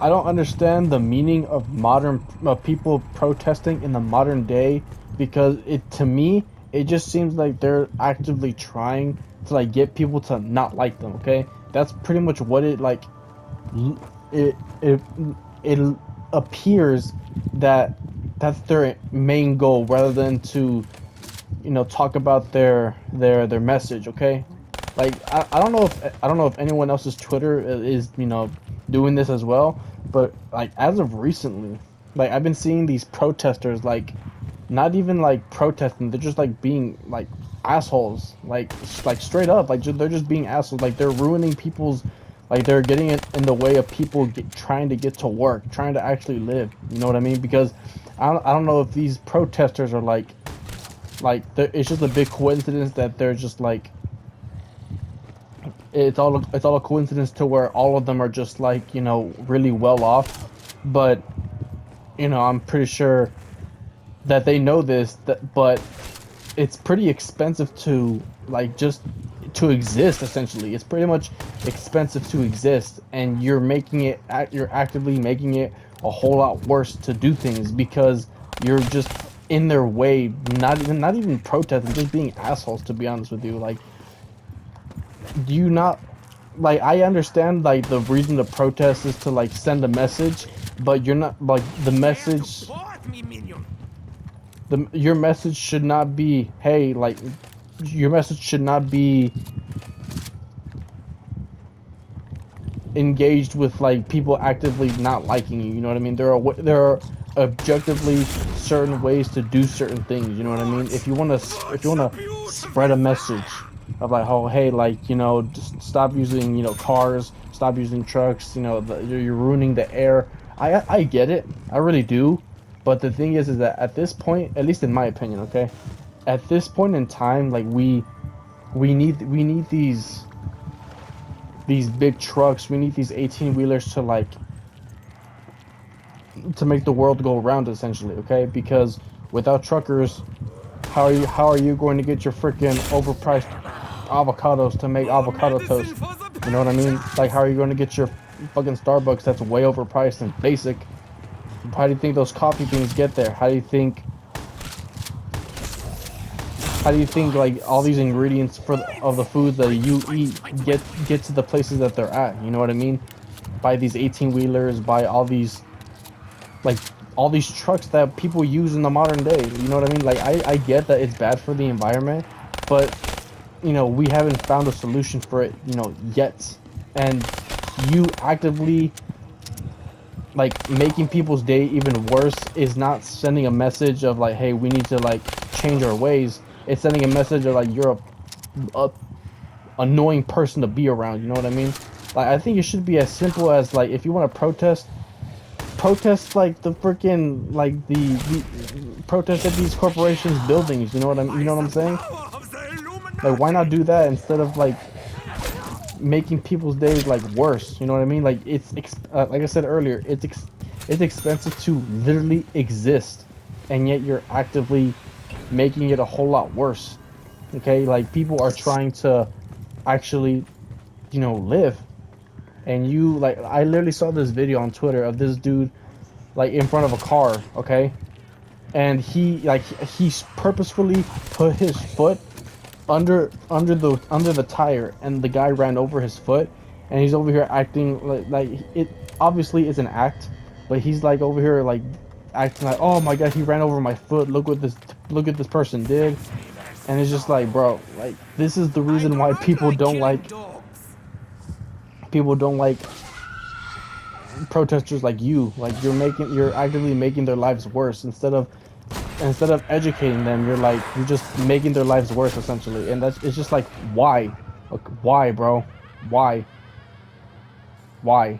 I don't understand the meaning of modern people protesting in the modern day, because it to me it just seems like they're actively trying to like get people to not like them. Okay, that's pretty much what it like. It appears that that's their main goal, rather than to talk about their message. Okay, like I don't know if anyone else's Twitter is doing this as well, but like as of recently, like I've been seeing these protesters like not even like protesting, they're just like being like assholes, like straight up, like they're just being assholes, like they're ruining people's, like they're getting in the way of people trying to get to work, trying to actually live. You know what I mean? Because I don't know if these protesters are like it's just a big coincidence that they're just like it's all a coincidence to where all of them are just like really well off, but I'm pretty sure that they know this, that but it's pretty expensive to like just to exist. Essentially, it's pretty much expensive to exist, and you're actively making it a whole lot worse to do things, because you're just in their way, not even protesting, just being assholes, to be honest with you. Like, do you not, like, I understand like the reason to protest is to like send a message, but you're not like your message should not be, hey, like your message should not be engaged with like people actively not liking you. You know what I mean? There are objectively certain ways to do certain things. You know what I mean? If you want to spread a message of like, oh hey, like just stop using cars, stop using trucks. You're ruining the air. I get it. I really do. But the thing is that at this point, at least in my opinion, okay, at this point in time, like we need these big trucks. We need these 18 wheelers to like to make the world go round, essentially. Okay, because without truckers, how are you going to get your freaking overpriced avocados to make avocado toast? You know what I mean? Like, how are you going to get your fucking Starbucks that's way overpriced and basic? How do you think those coffee beans get there? How do you think like all these ingredients of the foods that you eat get to the places that they're at? You know what I mean? By these 18 wheelers, by like all these trucks that people use in the modern day. You know what I mean? Like, I get that it's bad for the environment, but we haven't found a solution for it, yet. And you actively like making people's day even worse is not sending a message of like, hey, we need to like change our ways. It's sending a message of like you're a annoying person to be around. You know what I mean? Like, I think it should be as simple as like, if you want to protest like the freaking like the protest at these corporations buildings. You know what I'm saying? Like, why not do that instead of like making people's days like worse? You know what I mean? Like, like I said earlier, it's expensive to literally exist, and yet you're actively making it a whole lot worse. Okay, like people are trying to actually live. And you, like, I literally saw this video on Twitter of this dude like in front of a car, okay? And he purposefully put his foot under the tire, and the guy ran over his foot, and he's over here acting like it obviously is an act, but he's like over here like acting like, oh my god, he ran over my foot. Look at this person did. And it's just like, bro, like this is the reason why people don't like protesters like you. Like, you're actively making their lives worse, instead of educating them. You're just making their lives worse, essentially. And it's just like, why? Like, why, bro? Why? Why?